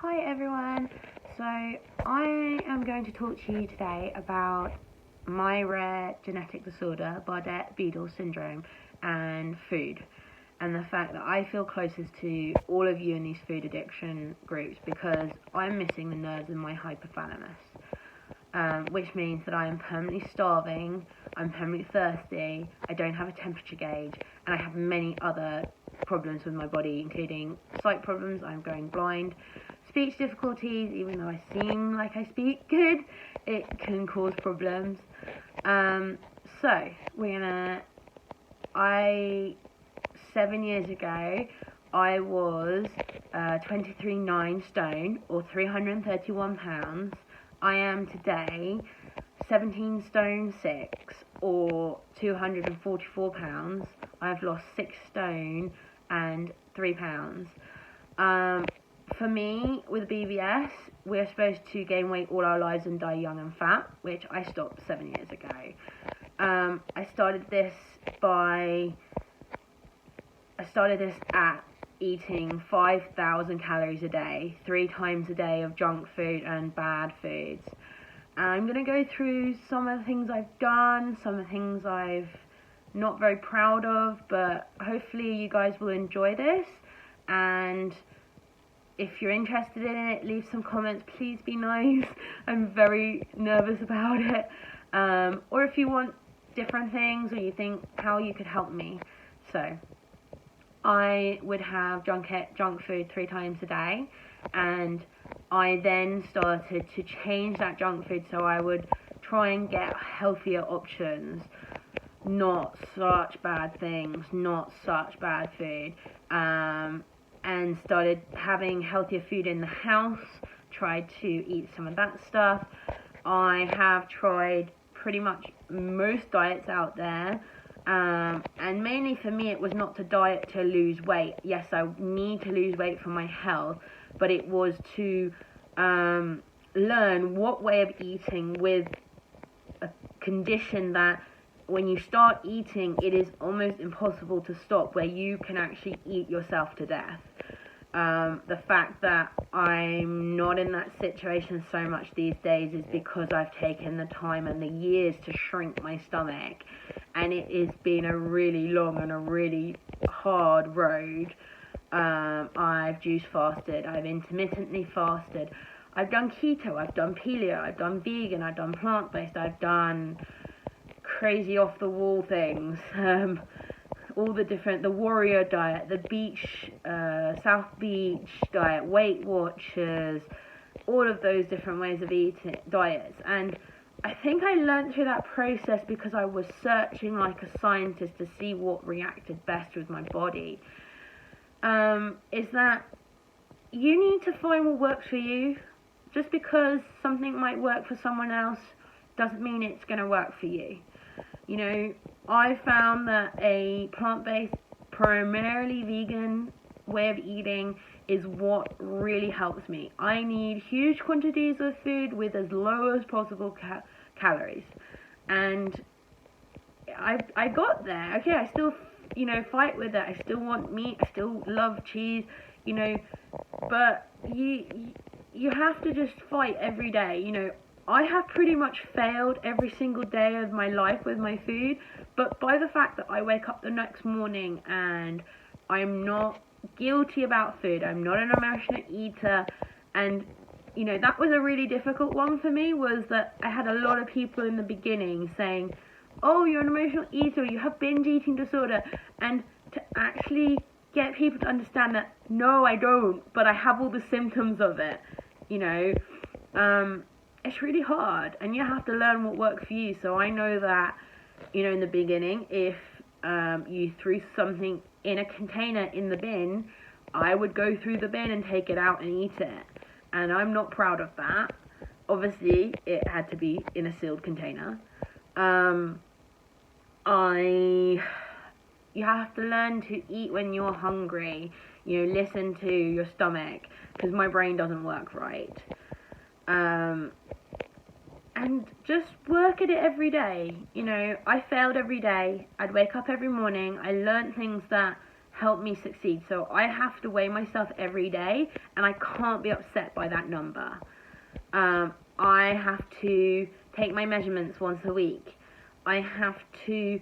Hi everyone, so I am going to talk to you today about my rare genetic disorder, Bardet-Biedl syndrome, and food, and the fact that I feel closest to all of you in these food addiction groups because I'm missing the nerves in my hypothalamus, which means that I am permanently starving, I'm permanently thirsty, I don't have a temperature gauge, and I have many other problems with my body, including sight problems. I'm going blind, speech difficulties. Even though I seem like I speak good, it can cause problems. So we're gonna. 7 years ago, I was 23.9 stone or 331 pounds. I am today 17 stone 6 or 244 pounds. I've lost 6 stone and 3 pounds. For me, with BBS, we're supposed to gain weight all our lives and die young and fat, which I stopped 7 years ago. I started this at eating 5,000 calories a day, 3 times a day of junk food and bad foods. I'm going to go through some of the things I've done, some of the things I've not very proud of, but hopefully you guys will enjoy this. And if you're interested in it, leave some comments. Please be nice. I'm very nervous about it. Or if you want different things or you think how you could help me. So I would have junk food 3 times a day, and I then started to change that junk food so I would try and get healthier options, not such bad things, not such bad food, and started having healthier food in the house, tried to eat some of that stuff. I have tried pretty much most diets out there, and mainly for me it was not to diet to lose weight. Yes, I need to lose weight for my health, but it was to learn what way of eating with a condition that when you start eating, it is almost impossible to stop, where you can actually eat yourself to death. The fact that I'm not in that situation so much these days is because I've taken the time and the years to shrink my stomach, and it has been a really long and a really hard road. I've juice fasted, I've intermittently fasted, I've done keto, I've done paleo, I've done vegan, I've done plant-based, I've done crazy off-the-wall things, all the warrior diet, the beach, South Beach diet, Weight Watchers, all of those different ways of eating, diets. And I think I learned through that process because I was searching like a scientist to see what reacted best with my body. Is that you need to find what works for you. Just because something might work for someone else doesn't mean it's going to work for you. You know, I found that a plant-based, primarily vegan way of eating is what really helps me. I need huge quantities of food with as low as possible calories. And I got there. Okay, I still, fight with it. I still want meat. I still love cheese, but you have to just fight every day. I have pretty much failed every single day of my life with my food, but by the fact that I wake up the next morning and I'm not guilty about food, I'm not an emotional eater, and that was a really difficult one for me, was that I had a lot of people in the beginning saying, oh, you're an emotional eater, you have binge eating disorder, and to actually get people to understand that, no, I don't, but I have all the symptoms of it, it's really hard, and you have to learn what works for you. So I know that, in the beginning, if you threw something in a container in the bin, I would go through the bin and take it out and eat it. And I'm not proud of that. Obviously, it had to be in a sealed container. You have to learn to eat when you're hungry. Listen to your stomach, because my brain doesn't work right. And just work at it every day. I failed every day. I'd wake up every morning. I learned things that help me succeed. So I have to weigh myself every day, and I can't be upset by that number. I have to take my measurements once a week. I have to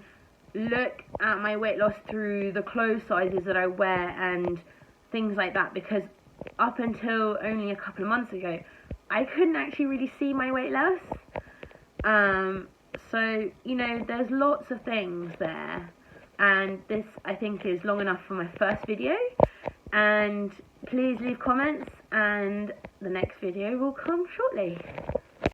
look at my weight loss through the clothes sizes that I wear and things like that, because up until only a couple of months ago, I couldn't actually really see my weight loss. So, you know, there's lots of things there. And this, I think, is long enough for my first video. And please leave comments, and the next video will come shortly.